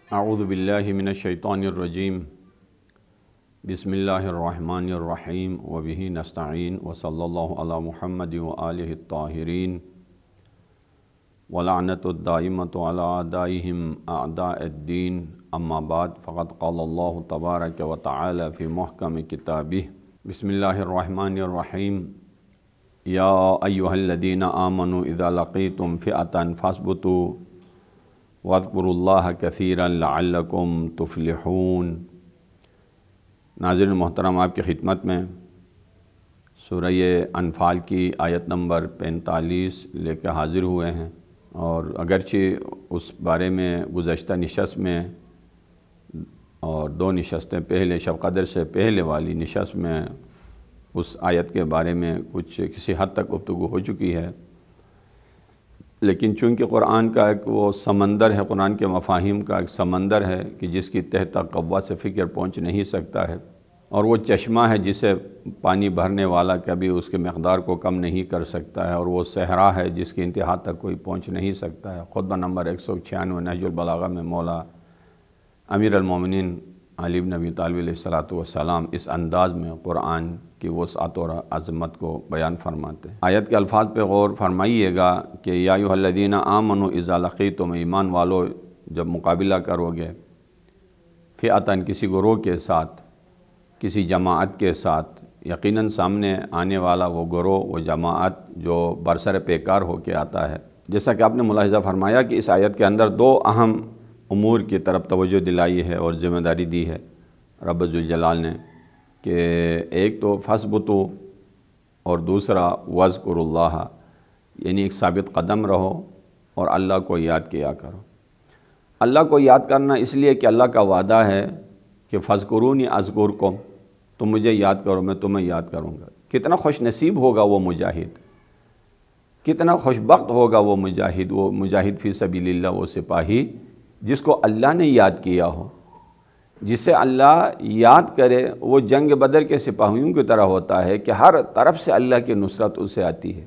اعوذ باللہ من الشیطان الرجیم بسم اللہ الرحمن الرحیم وبہ نستعین وصلی اللہ علی محمد وآلہ الطاہرین ولعنۃ الدائمۃ علی اعدائہم اعداء الدین اما بعد فقد قال اللہ تبارک وتعالی فی محکم کتابہ بسم اللہ الرحمن الرحیم یا ایہا الذین آمنوا اذا لقیتم فئۃ فاثبتوا واذکروا اللہ کثیرا لعلکم تفلحون۔ ناظرین محترم، آپ کی خدمت میں سورہ انفال کی آیت نمبر 45 لے کے حاضر ہوئے ہیں، اور اگرچہ اس بارے میں گزشتہ نشست میں اور 2 نشستیں پہلے شب قدر سے پہلے والی نشست میں اس آیت کے بارے میں کسی حد تک گفتگو ہو چکی ہے، لیکن چونکہ قرآن کا ایک وہ سمندر ہے، قرآن کے مفاہیم کا ایک سمندر ہے کہ جس کی تہ تک قوہ سے فکر پہنچ نہیں سکتا ہے، اور وہ چشمہ ہے جسے پانی بھرنے والا کبھی اس کے مقدار کو کم نہیں کر سکتا ہے، اور وہ صحرا ہے جس کی انتہا تک کوئی پہنچ نہیں سکتا ہے۔ خطبہ نمبر 196 نہج البلاغہ میں مولا امیر المومنین علی بن ابی طالب علیہ السلام اس انداز میں قرآن کی وسعت اور عظمت کو بیان فرماتے ہیں۔ آیت کے الفاظ پہ غور فرمائیے گا کہ یا ایھا الذین آمنوا اذا لقیتم، ایمان والو جب مقابلہ کرو گے، فئۃً کسی گروہ کے ساتھ، کسی جماعت کے ساتھ، یقیناً سامنے آنے والا وہ گروہ، وہ جماعت جو برسر پیکار ہو کے آتا ہے۔ جیسا کہ آپ نے ملاحظہ فرمایا کہ اس آیت کے اندر 2 اہم امور کی طرف توجہ دلائی ہے اور ذمہ داری دی ہے رب ذوالجلال نے، کہ ایک تو فاثبتوا اور دوسرا واذکروا اللہ، یعنی ایک ثابت قدم رہو اور اللہ کو یاد کیا کرو۔ اللہ کو یاد کرنا اس لیے کہ اللہ کا وعدہ ہے کہ فاذکرونی اذکرکم، تم مجھے یاد کرو میں تمہیں یاد کروں گا۔ کتنا خوش نصیب ہوگا وہ مجاہد، کتنا خوش بخت ہوگا وہ مجاہد فی سبیل اللہ، وہ سپاہی جس کو اللہ نے یاد کیا ہو۔ جسے اللہ یاد کرے وہ جنگ بدر کے سپاہیوں کی طرح ہوتا ہے کہ ہر طرف سے اللہ کی نصرت اسے آتی ہے۔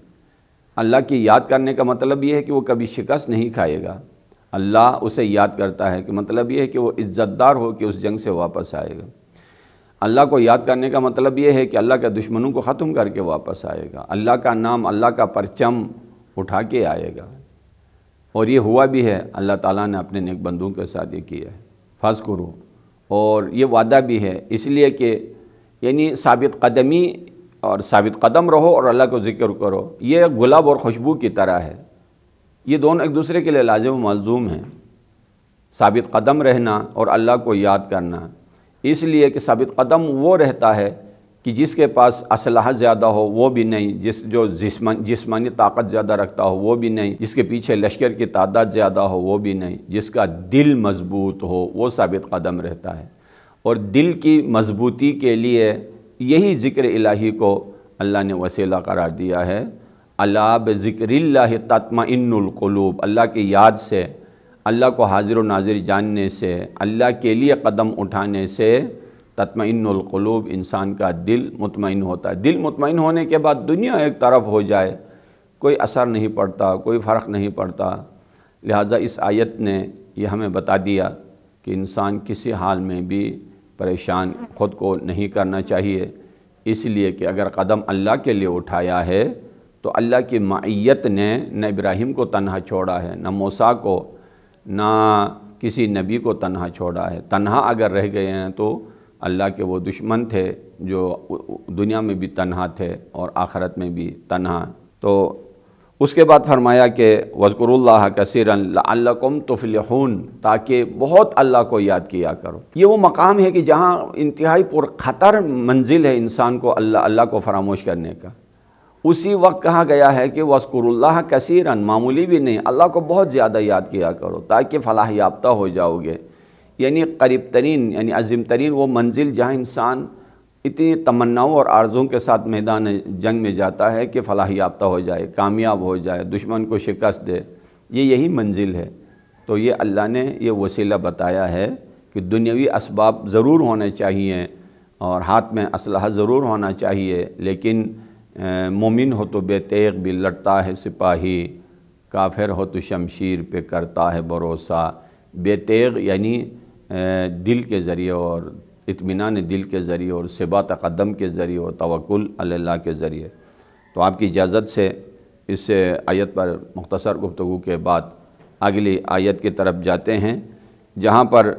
اللہ کی یاد کرنے کا مطلب یہ ہے کہ وہ کبھی شکست نہیں کھائے گا، اللہ اسے یاد کرتا ہے کہ مطلب یہ ہے کہ وہ عزت دار ہو کہ اس جنگ سے واپس آئے گا۔ اللہ کو یاد کرنے کا مطلب یہ ہے کہ اللہ کے دشمنوں کو ختم کر کے واپس آئے گا، اللہ کا نام، اللہ کا پرچم اٹھا کے آئے گا، اور یہ ہوا بھی ہے۔ اللہ تعالیٰ نے اپنے نیک بندوں کے ساتھ یہ کیا ہے، فاذکروا، اور یہ وعدہ بھی ہے اس لیے کہ یعنی ثابت قدمی اور ثابت قدم رہو اور اللہ کو ذکر کرو، یہ گلاب اور خوشبو کی طرح ہے، یہ دونوں ایک دوسرے کے لیے لازم و ملزوم ہیں۔ ثابت قدم رہنا اور اللہ کو یاد کرنا، اس لیے کہ ثابت قدم وہ رہتا ہے کہ جس کے پاس اسلحہ زیادہ ہو وہ بھی نہیں، جو جسمانی طاقت زیادہ رکھتا ہو وہ بھی نہیں، جس کے پیچھے لشکر کی تعداد زیادہ ہو وہ بھی نہیں، جس کا دل مضبوط ہو وہ ثابت قدم رہتا ہے۔ اور دل کی مضبوطی کے لیے یہی ذکر الہی کو اللہ نے وسیلہ قرار دیا ہے۔ الا بذکر اللہ تطمئن القلوب، اللہ کی یاد سے، اللہ کو حاضر و ناظر جاننے سے، اللہ کے لیے قدم اٹھانے سے تطمئن القلوب، انسان کا دل مطمئن ہوتا ہے۔ دل مطمئن ہونے کے بعد دنیا ایک طرف ہو جائے کوئی اثر نہیں پڑتا، کوئی فرق نہیں پڑتا۔ لہٰذا اس آیت نے یہ ہمیں بتا دیا کہ انسان کسی حال میں بھی پریشان خود کو نہیں کرنا چاہیے، اس لیے کہ اگر قدم اللہ کے لیے اٹھایا ہے تو اللہ کی معیت نے نہ ابراہیم کو تنہا چھوڑا ہے، نہ موسیٰ کو، نہ کسی نبی کو تنہا چھوڑا ہے۔ تنہا اگر رہ گئے ہیں تو اللہ کے وہ دشمن تھے جو دنیا میں بھی تنہا تھے اور آخرت میں بھی تنہا۔ تو اس کے بعد فرمایا کہ وَاذْكُرُوا اللَّهَ كَثِيرًا لَعَلَّكُمْ تُفْلِحُونَ، تاکہ بہت اللہ کو یاد کیا کرو۔ یہ وہ مقام ہے کہ جہاں انتہائی پر خطر منزل ہے انسان کو اللہ کو فراموش کرنے کا۔ اسی وقت کہا گیا ہے کہ وَاذْكُرُوا اللَّهَ كَثِيرًا، معمولی بھی نہیں، اللہ کو بہت زیادہ یاد کیا کرو تاکہ فلاح یافتہ ہو جاؤ گے۔ یعنی قریب ترین، یعنی عظیم ترین وہ منزل جہاں انسان اتنی تمناؤں اور آرزوں کے ساتھ میدان جنگ میں جاتا ہے کہ فلاح یافتہ ہو جائے، کامیاب ہو جائے، دشمن کو شکست دے، یہی منزل ہے۔ تو یہ اللہ نے یہ وسیلہ بتایا ہے کہ دنیاوی اسباب ضرور ہونے چاہیے اور ہاتھ میں اسلحہ ضرور ہونا چاہیے، لیکن مومن ہو تو بے تیغ بھی لڑتا ہے سپاہی، کافر ہو تو شمشیر پہ کرتا ہے بھروسہ، بے تیغ یعنی دل کے ذریعے اور اطمینان دل کے ذریعے اور ثبات قدم کے ذریعے اور توکل علی اللہ کے ذریعے۔ تو آپ کی اجازت سے اس آیت پر مختصر گفتگو کے بعد اگلی آیت کی طرف جاتے ہیں، جہاں پر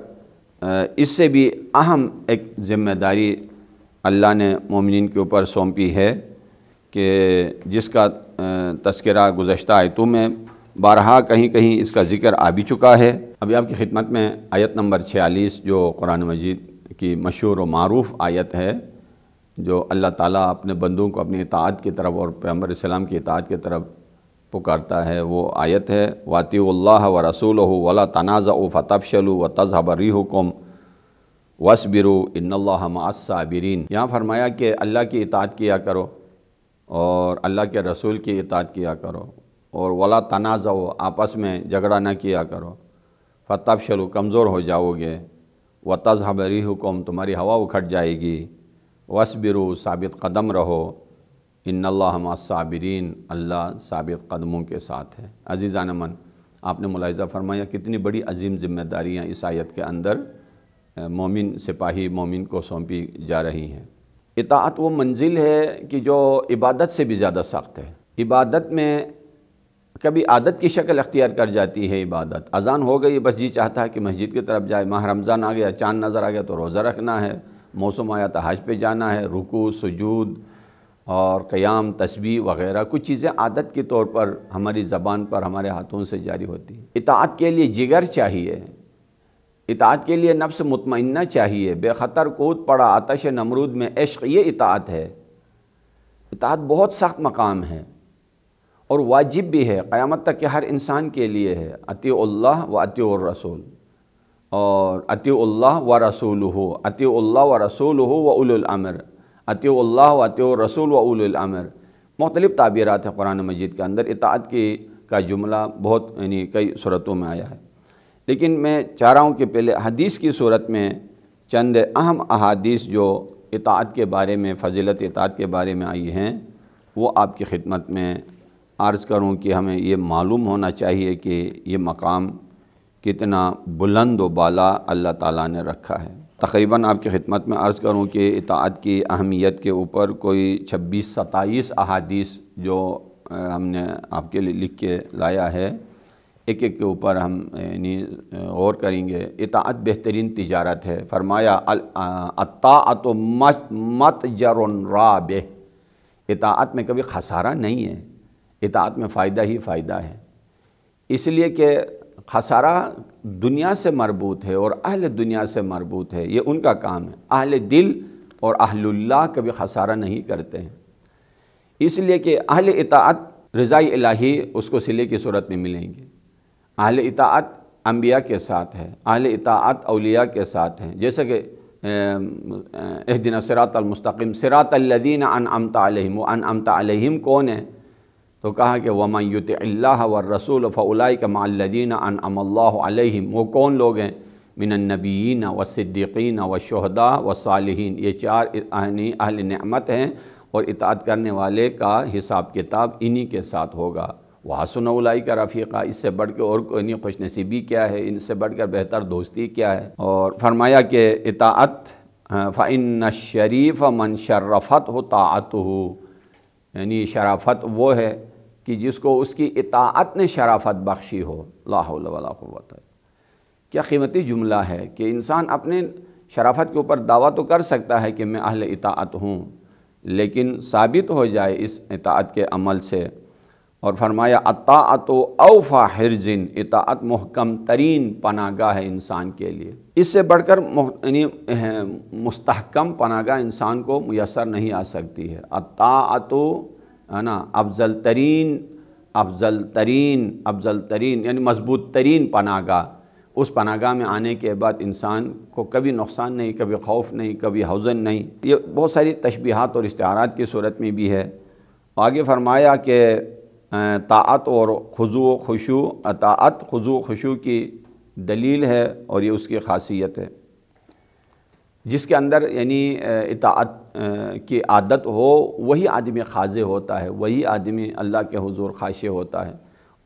اس سے بھی اہم ایک ذمہ داری اللہ نے مومنین کے اوپر سونپی ہے کہ جس کا تذکرہ گزشتہ آیتوں میں بارہا کہیں کہیں اس کا ذکر آ بھی چکا ہے۔ ابھی آپ کی خدمت میں آیت نمبر 46 جو قرآن مجید کی مشہور و معروف آیت ہے، جو اللہ تعالیٰ اپنے بندوں کو اپنی اطاعت کی طرف اور پیغمبر السلام کی اطاعت کی طرف پکارتا ہے، وہ آیت ہے وَأَطِیعُوا اللَّهَ وَرَسُولَهُ وَلَا تَنَازَعُوا فَتَفْشَلُوا وَتَذْهَبَ رِیحُکُمْ وَاصْبِرُوا إِنَّ اللَّهَ مَعَ الصَّابِرِینَ۔ یہاں فرمایا کہ اللہ کی اطاعت کیا کرو اور اللہ کے رسول کی اطاعت کیا کرو، اور وَلَا تَنَازَعُوا آپس میں جھگڑا نہ کیا کرو، فَتَفْشَلُوا کمزور ہو جاؤ گے، وَتَذْهَبَ رِیحُکُمْ تمہاری ہوا اکھٹ جائے گی، وَاصْبِرُوا ثابت قدم رہو، ان اللہ مع الصابرین اللہ ثابت قدموں کے ساتھ ہے۔ عزیزان من، آپ نے ملاحظہ فرمایا کتنی بڑی عظیم ذمہ داریاں اس آیت کے اندر مومن سپاہی مومن کو سونپی جا رہی ہیں۔ اطاعت وہ منزل ہے کہ جو عبادت سے بھی زیادہ سخت ہے۔ عبادت میں کبھی عادت کی شکل اختیار کر جاتی ہے عبادت، اذان ہو گئی بس جی چاہتا ہے کہ مسجد کی طرف جائے، ماہ رمضان آ گیا، چاند نظر آ گیا تو روزہ رکھنا ہے، موسم آیا تو حج پہ جانا ہے، رکوع سجود اور قیام تسبیح وغیرہ کچھ چیزیں عادت کے طور پر ہماری زبان پر ہمارے ہاتھوں سے جاری ہوتی ہیں۔ اطاعت کے لیے جگر چاہیے، اطاعت کے لیے نفس مطمئنہ چاہیے، بے خطر کود پڑا آتش نمرود میں عشق، یہ اطاعت ہے۔ اطاعت بہت سخت مقام ہے اور واجب بھی ہے، قیامت تک کہ ہر انسان کے لیے ہے۔ اطیعوا اللہ و اطیعوا الرسول، اور اطیعوا اللہ و رسولہ، اطیعوا اللہ و رسولہ و اولو الامر، اطیعوا اللہ و اطیعوا الرسول و اولو الامر۔ مختلف تعبیرات ہیں قرآن مجید کے اندر، اطاعت کا جملہ بہت یعنی کئی صورتوں میں آیا ہے، لیکن میں چاہ رہا ہوں کہ پہلے حدیث کی صورت میں چند اہم احادیث جو اطاعت کے بارے میں، فضیلت اطاعت کے بارے میں آئی ہیں، وہ آپ کی خدمت میں عرض کروں کہ ہمیں یہ معلوم ہونا چاہیے کہ یہ مقام کتنا بلند و بالا اللہ تعالیٰ نے رکھا ہے۔ تقریباً آپ کی خدمت میں عرض کروں کہ اطاعت کی اہمیت کے اوپر کوئی 26-27 احادیث جو ہم نے آپ کے لیے لکھ کے لایا ہے، ایک ایک کے اوپر ہم یعنی غور کریں گے۔ اطاعت بہترین تجارت ہے، فرمایا الطاعۃ متجر رابح، اطاعت میں کبھی خسارہ نہیں ہے، اطاعت میں فائدہ ہی فائدہ ہے، اس لیے کہ خسارہ دنیا سے مربوط ہے اور اہل دنیا سے مربوط ہے، یہ ان کا کام ہے۔ اہل دل اور اہل اللہ کبھی خسارہ نہیں کرتے ہیں، اس لیے کہ اہل اطاعت رضائے الہی اس کو صلے کی صورت میں ملیں گے۔ اہل اطاعت انبیاء کے ساتھ ہے، اہل اطاعت اولیاء کے ساتھ ہیں، جیسے کہ اہدنا الصراط المستقیم، صراط الذین انعمت علیہم، وہ انعمت علیہم کون ہیں؟ تو کہا کہ وَمَن يُطِعِ اللَّهَ وَالرَّسُولَ فَأُولَٰئِكَ مَعَ الَّذِينَ أَنْعَمَ اللَّهُ عَلَيْهِمْ، وہ کون لوگ ہیں؟ من النبیین والصدیقین والشہداء والصالحین، یہ چار اہل نعمت ہیں، اور اطاعت کرنے والے کا حساب کتاب انہی کے ساتھ ہوگا۔ وَحَسُنَ أُولَٰئِكَ رَفِیقًا، اس سے بڑھ کے اور کوئی خوش نصیبی کیا ہے، ان سے بڑھ کر بہتر دوستی کیا ہے؟ اور فرمایا کہ اطاعت فَإِنَّ الشَّرِيفَ مَنْ شَرَّفَتْهُ طَاعَتُهُ، یعنی شرافت وہ ہے کہ جس کو اس کی اطاعت نے شرافت بخشی ہو۔ لا حول ولا قوت، کیا قیمتی جملہ ہے کہ انسان اپنے شرافت کے اوپر دعویٰ تو کر سکتا ہے کہ میں اہل اطاعت ہوں، لیکن ثابت ہو جائے اس اطاعت کے عمل سے۔ اور فرمایا الطاعۃ اوفی حرز، اطاعت محکم ترین پناہ گاہ ہے انسان کے لیے، اس سے بڑھ کر مستحکم پناہ گاہ انسان کو میسر نہیں آ سکتی ہے۔ الطاعۃ ہے نا افضل ترین یعنی مضبوط ترین پناہ گاہ، اس پناہ گاہ میں آنے کے بعد انسان کو کبھی نقصان نہیں، کبھی خوف نہیں، کبھی حزن نہیں۔ یہ بہت ساری تشبیہات اور استعارات کی صورت میں بھی ہے۔ آگے فرمایا کہ طاعت اور خضوع و خشوع، اطاعت خضوع و خشوع کی دلیل ہے اور یہ اس کی خاصیت ہے، جس کے اندر یعنی اطاعت کی عادت ہو وہی آدمی خاضع ہوتا ہے، وہی آدمی اللہ کے حضور خاشع ہوتا ہے،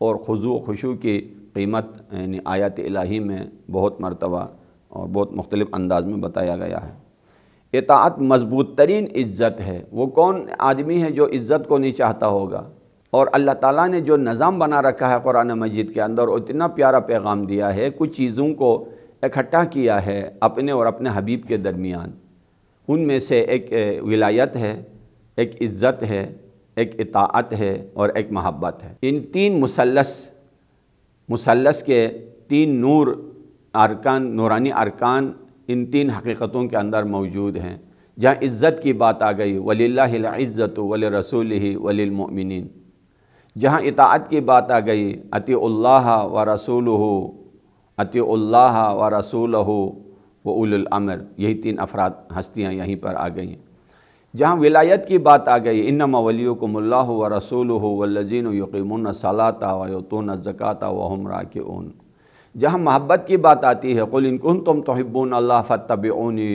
اور خضوع و خشوع کی قیمت یعنی آیات الہی میں بہت مرتبہ اور بہت مختلف انداز میں بتایا گیا ہے۔ اطاعت مضبوط ترین عزت ہے۔ وہ کون آدمی ہے جو عزت کو نہیں چاہتا ہوگا؟ اور اللہ تعالیٰ نے جو نظام بنا رکھا ہے قرآن مجید کے اندر، اتنا پیارا پیغام دیا ہے، کچھ چیزوں کو اکٹھا کیا ہے اپنے اور اپنے حبیب کے درمیان۔ ان میں سے ایک ولایت ہے، ایک عزت ہے، ایک اطاعت ہے اور ایک محبت ہے۔ ان تین مثلث کے تین نورانی ارکان ان تین حقیقتوں کے اندر موجود ہیں۔ جہاں عزت کی بات آ گئی، وَلِلَّهِ الْعِزَّةُ وَلِرَسُولِهِ وَلِلْمُؤْمِنِينَ۔ جہاں اطاعت کی بات آ گئی، اطیعوا اللہ وَرَسُولُهُ، اطیعوا اللہ وَرَسُولَهُ وَأُولِي الْأَمْرِ، یہی تین افراد ہستیاں یہیں پر آ گئی ہیں۔ جہاں ولایت کی بات آ گئی، انما ولیکم اللہ ورسولہ والذین یقیمون الصلاۃ ویؤتون الزکاۃ وہم راکعون۔ جہاں محبت کی بات آتی ہے، قل ان کنتم تحبون اللہ فاتبعونی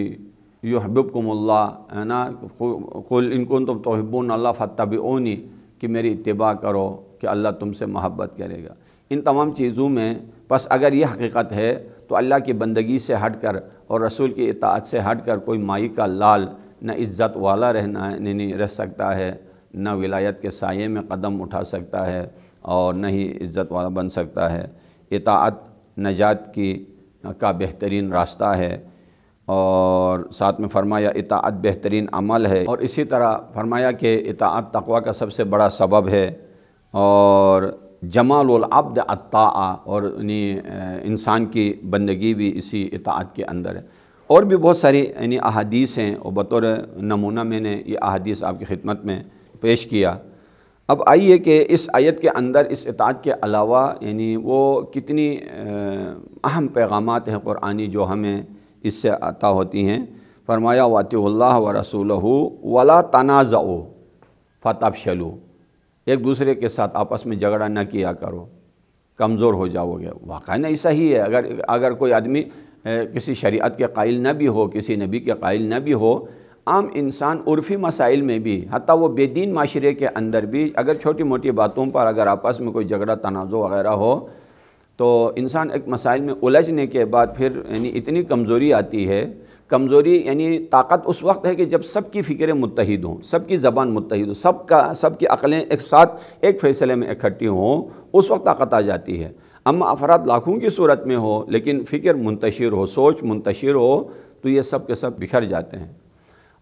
یحببکم اللہ، ہے نا، قل ان کنتم تحبون اللہ فاتبعونی، کہ میری اتباع کرو کہ اللہ تم سے محبت کرے گا۔ ان تمام چیزوں میں پس اگر یہ حقیقت ہے تو اللہ کی بندگی سے ہٹ کر اور رسول کی اطاعت سے ہٹ کر کوئی مائی کا لال نہ عزت والا نہیں رہ سکتا ہے، نہ ولایت کے سائے میں قدم اٹھا سکتا ہے اور نہ ہی عزت والا بن سکتا ہے۔ اطاعت نجات کا بہترین راستہ ہے، اور ساتھ میں فرمایا اطاعت بہترین عمل ہے، اور اسی طرح فرمایا کہ اطاعت تقوی کا سب سے بڑا سبب ہے، اور جمال العبد الطاعہ، اور انسان کی بندگی بھی اسی اطاعت کے اندر ہے۔ اور بھی بہت ساری احادیث ہیں، اور بطور نمونہ میں نے یہ احادیث آپ کی خدمت میں پیش کیا۔ اب آئیے کہ اس آیت کے اندر اس اطاعت کے علاوہ وہ کتنی اہم پیغامات ہیں قرآنی جو ہمیں اس سے عطا ہوتی ہیں۔ فرمایا وَأَطِیعُوا اللَّهَ وَرَسُولَهُ وَلَا تَنَازَعُوا فَتَفْشَلُوا، ایک دوسرے کے ساتھ آپس میں جھگڑا نہ کیا کرو، کمزور ہو جاؤ گے۔ واقعی ایسا ہی ہے، اگر کوئی آدمی کسی شریعت کے قائل نہ بھی ہو، کسی نبی کے قائل نہ بھی ہو، عام انسان عرفی مسائل میں بھی، حتیٰ وہ بے دین معاشرے کے اندر بھی، اگر چھوٹی موٹی باتوں پر اگر آپس میں کوئی جھگڑا تنازع وغیرہ ہو تو انسان ایک مسائل میں الجھنے کے بعد پھر اتنی کمزوری آتی ہے۔ کمزوری طاقت اس وقت ہے کہ جب سب کی فکریں متحد ہوں، سب کی زبان متحد ہو، سب کی عقلیں ایک ساتھ ایک فیصلے میں اکٹھی ہوں، اس وقت طاقت آ جاتی ہے۔ اما افراد لاکھوں کی صورت میں ہو لیکن فکر منتشر ہو، سوچ منتشر ہو، تو یہ سب کے سب بکھر جاتے ہیں۔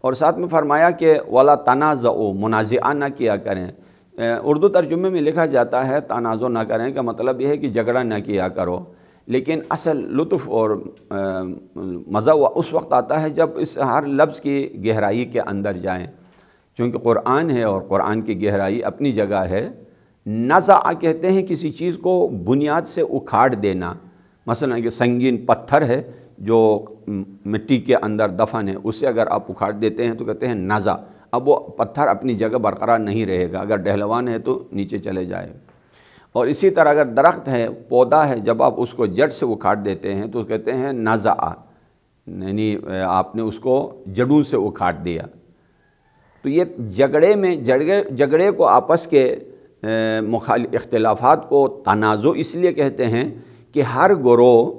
اور ساتھ میں فرمایا کہ وَلَا تَنَازَعُوا، منازعہ نہ کیا کریں۔ اردو ترجمے میں لکھا جاتا ہے تنازع نہ کریں کا مطلب یہ ہے کہ جھگڑا نہ کیا کرو، لیکن اصل لطف اور مزہ اس وقت آتا ہے جب اس ہر لفظ کی گہرائی کے اندر جائیں، چونکہ قرآن ہے اور قرآن کی گہرائی اپنی جگہ ہے۔ نزع کہتے ہیں کسی چیز کو بنیاد سے اکھاڑ دینا، مثلا کہ سنگین پتھر ہے جو مٹی کے اندر دفن ہے، اسے اگر آپ اکھاڑ دیتے ہیں تو کہتے ہیں نزع۔ اب وہ پتھر اپنی جگہ برقرار نہیں رہے گا، اگر ڈہلوان ہے تو نیچے چلے جائے گا۔ اور اسی طرح اگر درخت ہے، پودا ہے، جب آپ اس کو جڑ سے اکھاڑ دیتے ہیں تو کہتے ہیں نزع، آپ نے اس کو جڑوں سے اکھاڑ دیا۔ تو یہ جھگڑے کو آپس کے اختلافات کو تنازع اس لیے کہتے ہیں کہ ہر گروہ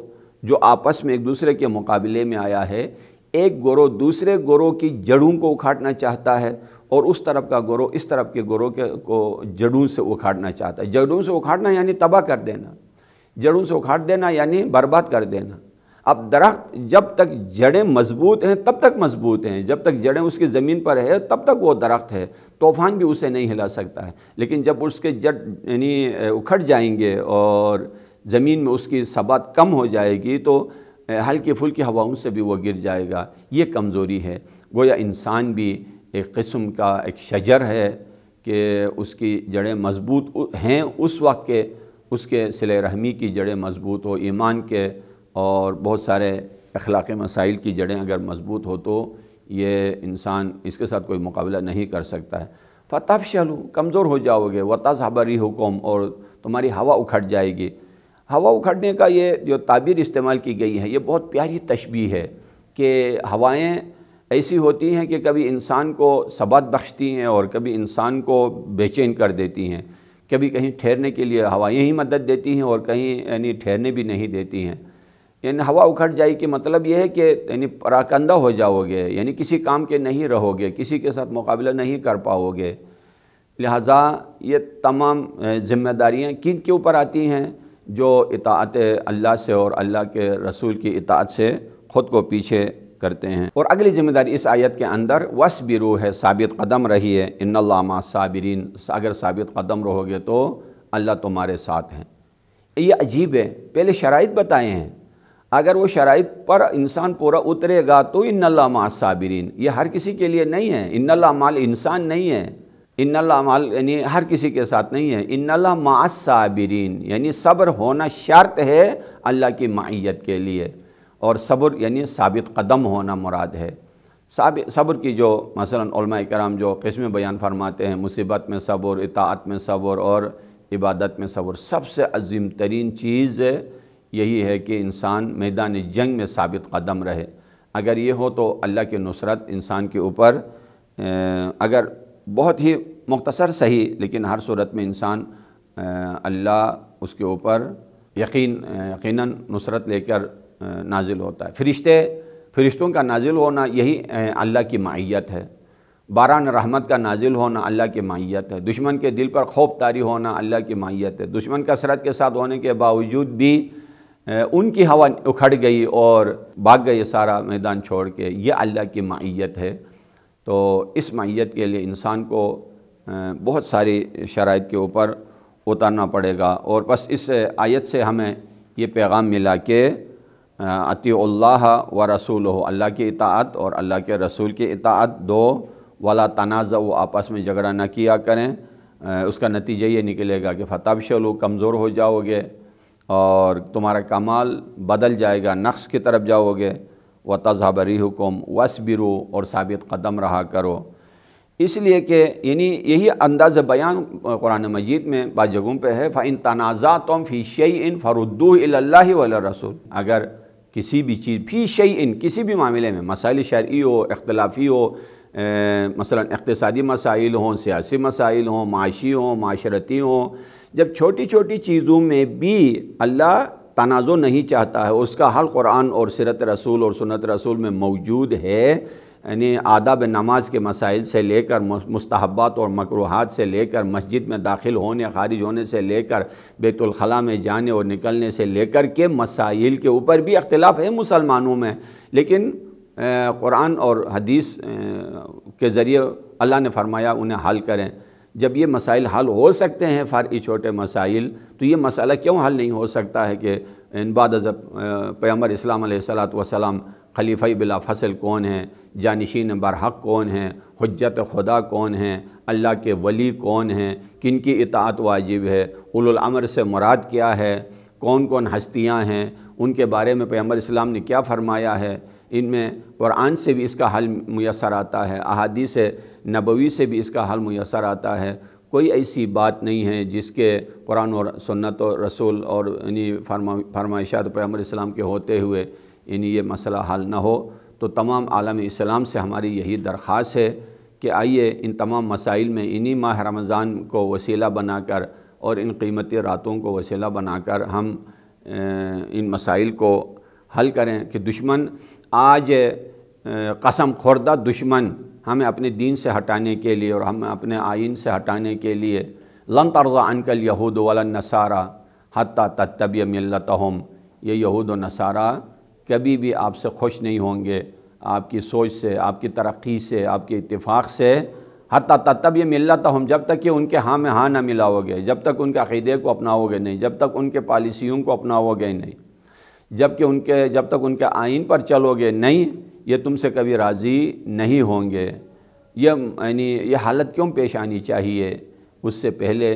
جو آپس میں ایک دوسرے کے مقابلے میں آیا ہے، ایک گروہ دوسرے گروہ کی جڑوں کو اکھاڑنا چاہتا ہے، اور اس طرف کا گروہ اس طرف کے گروہ کو جڑوں سے اکھاڑنا چاہتا ہے۔ جڑوں سے اکھاڑنا یعنی تباہ کر دینا، جڑوں سے اکھاڑ دینا یعنی برباد کر دینا۔ اب درخت جب تک جڑیں مضبوط ہیں تب تک مضبوط ہیں، جب تک جڑیں اس کی زمین پر ہے تب تک وہ درخت ہے، طوفان بھی اسے نہیں ہلا سکتا ہے۔ لیکن جب اس کے جڑ اکھڑ جائیں گے اور زمین میں اس کی ثبات کم ہو جائے گی تو ہلکی پھلکی ہواؤں سے بھی وہ گر جائے گا۔ یہ کمزوری ہے۔ گویا انسان بھی ایک قسم کا ایک شجر ہے کہ اس کی جڑیں مضبوط ہیں اس وقت کے اس کے صلہ رحمی کی جڑیں مضبوط ہو، ایمان کے اور بہت سارے اخلاقی مسائل کی جڑیں اگر مضبوط ہو تو یہ انسان اس کے ساتھ کوئی مقابلہ نہیں کر سکتا ہے۔ فَتَفْشَلُوا، کمزور ہو جاؤ گے، وَتَذْهَبَ رِيحُكُمْ، اور تمہاری ہوا اکھڑ جائے گی۔ ہوا اکھڑنے کا یہ جو تعبیر استعمال کی گئی ہے یہ بہت پیاری تشبیہ ہے کہ ہوائیں ایسی ہوتی ہیں کہ کبھی انسان کو ثبات بخشتی ہیں اور کبھی انسان کو بے چین کر دیتی ہیں۔ کبھی کہیں ٹھہرنے کے لیے ہوائیں ہی مدد دیتی ہیں اور کہیں یعنی ٹھہرنے بھی نہیں دیتی ہیں۔ یعنی ہوا اکھڑ جائے کہ مطلب یہ ہے کہ یعنی پراکندہ ہو جاؤ گے، یعنی کسی کام کے نہیں رہو گے، کسی کے ساتھ مقابلہ نہیں کر پاؤ گے۔ لہٰذا یہ تمام ذمہ داریاں کن کے اوپر آتی ہیں؟ جو اطاعت اللہ سے اور اللہ کے رسول کی اطاعت سے خود کو پیچھے کرتے ہیں۔ اور اگلی ذمہ داری اس آیت کے اندر وَاصْبِرُوا ہے، ثابت قدم رہیے، ان اللہ مع الصابرین، اگر ثابت قدم رہو گے تو اللہ تمہارے ساتھ ہیں۔ یہ عجیب ہے، پہلے شرائط بتائے ہیں، اگر وہ شرائط پر انسان پورا اترے گا تو ان اللہ مع الصابرین، یہ ہر کسی کے لیے نہیں ہے، ان اللہ مع الانسان نہیں ہے، ان اللہ مع یعنی ہر کسی کے ساتھ نہیں ہے، ان اللہ مع الصابرین یعنی صبر ہونا شرط ہے اللہ کی معیت کے لیے، اور صبر یعنی ثابت قدم ہونا مراد ہے۔ صبر کی جو مثلا علماء کرام جو قسمیں بیان فرماتے ہیں، مصیبت میں صبر، اطاعت میں صبر اور عبادت میں صبر، سب سے عظیم ترین چیز یہی ہے کہ انسان میدان جنگ میں ثابت قدم رہے۔ اگر یہ ہو تو اللہ کی نصرت انسان کے اوپر اگر بہت ہی مختصر صحیح لیکن ہر صورت میں انسان اللہ اس کے اوپر یقیناً نصرت لے کر نازل ہوتا ہے۔ فرشتوں کا نازل ہونا یہی اللہ کی معیت ہے، باران رحمت کا نازل ہونا اللہ کی معیت ہے، دشمن کے دل پر خوف طاری ہونا اللہ کی معیت ہے، دشمن کثرت کے ساتھ ہونے کے باوجود بھی ان کی ہوا اکھڑ گئی اور بھاگ گئے سارا میدان چھوڑ کے، یہ اللہ کی معیت ہے۔ تو اس معیت کے لیے انسان کو بہت ساری شرائط کے اوپر اترنا پڑے گا، اور بس اس آیت سے ہمیں یہ پیغام ملا کہ اطیعوا اللہ و رسولہ، اللہ کی اطاعت اور اللہ کے رسول کی اطاعت دو، ولا تنازعوا، آپس میں جھگڑا نہ کیا کریں، اس کا نتیجہ یہ نکلے گا کہ فتبشلوا، کمزور ہو جاؤ گے اور تمہارا کمال بدل جائے گا، نقص کی طرف جاؤ گے، وتذھب ریحکم واصبروا، اور ثابت قدم رہا کرو۔ اس لیے کہ یعنی یہی انداز بیان قرآن مجید میں بعض جگہوں پہ ہے، فَإِن تَنَازَعْتُمْ فِي شَيْءٍ فَرُدُّوهُ إِلَى اللَّهِ وَالرَّسُولِ، اگر کسی بھی چیز فی شیء، کسی بھی معاملے میں، مسائل شرعی ہو، اختلافی ہو، مثلا اقتصادی مسائل ہوں، سیاسی مسائل ہوں، معاشی ہوں، معاشرتی ہوں، جب چھوٹی چھوٹی چیزوں میں بھی اللہ تنازع نہیں چاہتا ہے، اس کا حل قرآن اور سیرت رسول اور سنت رسول میں موجود ہے، یعنی آداب نماز کے مسائل سے لے کر مستحبات اور مکروہات سے لے کر مسجد میں داخل ہونے خارج ہونے سے لے کر بیت الخلاء میں جانے اور نکلنے سے لے کر کے مسائل کے اوپر بھی اختلاف ہے مسلمانوں میں، لیکن قرآن اور حدیث کے ذریعے اللہ نے فرمایا انہیں حل کریں۔ جب یہ مسائل حل ہو سکتے ہیں فرعی چھوٹے مسائل، تو یہ مسئلہ کیوں حل نہیں ہو سکتا ہے کہ بعد از پیغمبر اسلام علیہ السلام خلیفہ بلا فصل کون ہیں، جانشین برحق کون ہیں، حجت خدا کون ہیں، اللہ کے ولی کون ہیں، کن کی اطاعت واجب ہے، اولو الامر سے مراد کیا ہے، کون کون ہستیاں ہیں، ان کے بارے میں پیغمبر اسلام نے کیا فرمایا ہے، ان میں قرآن سے بھی اس کا حل میسر آتا ہے، احادیث نبوی سے بھی اس کا حل میسر آتا ہے۔ کوئی ایسی بات نہیں ہے جس کے قرآن اور سنت و رسول اور یعنی فرمائشات پیغمبر اسلام کے ہوتے ہوئے یعنی یہ مسئلہ حل نہ ہو۔ تو تمام عالم اسلام سے ہماری یہی درخواست ہے کہ آئیے ان تمام مسائل میں انہی ماہ رمضان کو وسیلہ بنا کر اور ان قیمتی راتوں کو وسیلہ بنا کر ہم ان مسائل کو حل کریں کہ دشمن آج قسم خوردہ دشمن ہمیں اپنے دین سے ہٹانے کے لیے اور ہمیں اپنے آئین سے ہٹانے کے لیے لن ترضى عنك اليهود ولا النصارى حتى تتبع ملتهم، یہ یہود و نصارہ کبھی بھی آپ سے خوش نہیں ہوں گے آپ کی سوچ سے، آپ کی ترقی سے، آپ کے اتفاق سے، حتیٰ تتبع ملتہم، جب تک کہ ان کے ہاں میں ہاں نہ ملاؤ گے، جب تک ان کے عقیدے کو اپناؤ گے نہیں، جب تک ان کے پالیسیوں کو اپناؤ گے نہیں، جب تک ان کے آئین پر چلو گے نہیں، یہ تم سے کبھی راضی نہیں ہوں گے۔ یہ حالت کیوں پیش آنی چاہیے؟ اس سے پہلے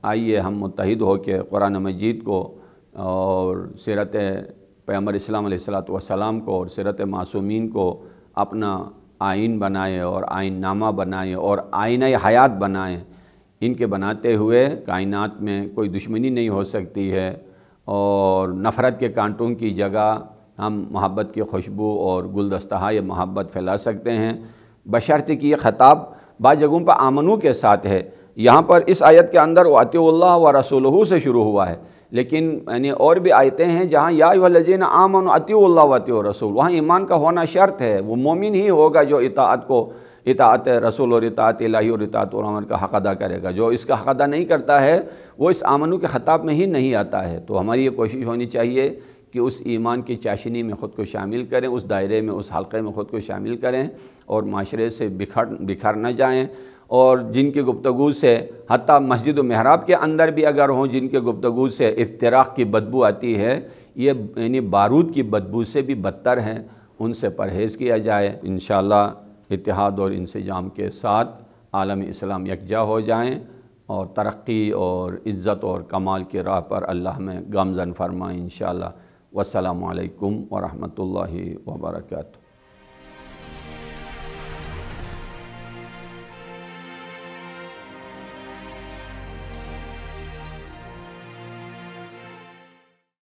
آئیے ہم متحد ہو کے قرآن مجید کو اور سیرت پیغمبر اسلام علیہ السلام کو اور سیرت معصومین کو اپنا آئین بنائیں اور آئین نامہ بنائیں اور آئینہ حیات بنائیں۔ ان کے بناتے ہوئے کائنات میں کوئی دشمنی نہیں ہو سکتی ہے، اور نفرت کے کانٹوں کی جگہ ہم محبت کی خوشبو اور گلدستہائے محبت پھیلا سکتے ہیں، بشرط کہ یہ خطاب بعض جگہوں پر آمنو کے ساتھ ہے، یہاں پر اس آیت کے اندر اطیعوا اللہ و رسولہ سے شروع ہوا ہے، لیکن یعنی اور بھی آیتیں ہیں جہاں یا ایھا الذین آمنوا اطیعوا اللہ و اطیعوا الرسول، وہاں ایمان کا ہونا شرط ہے، وہ مومن ہی ہوگا جو اطاعت رسول اور اطاعت الہی اور اطاعت الامر کا حق ادا کرے گا۔ جو اس کا حق ادا نہیں کرتا ہے وہ اس آمنو کے خطاب میں ہی نہیں آتا ہے۔ تو ہماری یہ کوشش ہونی چاہیے کہ اس ایمان کی چاشنی میں خود کو شامل کریں، اس دائرے میں، اس حلقے میں خود کو شامل کریں اور معاشرے سے بکھر نہ جائیں، اور جن کی گفتگو سے حتیٰ مسجد و محراب کے اندر بھی اگر ہوں جن کے گفتگو سے افتراق کی بدبو آتی ہے، یہ یعنی بارود کی بدبو سے بھی بدتر ہیں، ان سے پرہیز کیا جائے۔ انشاءاللہ اتحاد اور انسجام کے ساتھ عالم اسلام یکجا ہو جائیں اور ترقی اور عزت اور کمال کی راہ پر اللہ ہمیں گامزن فرمائیں انشاءاللہ۔ والسلام علیکم ورحمۃ اللہ وبرکاتہ۔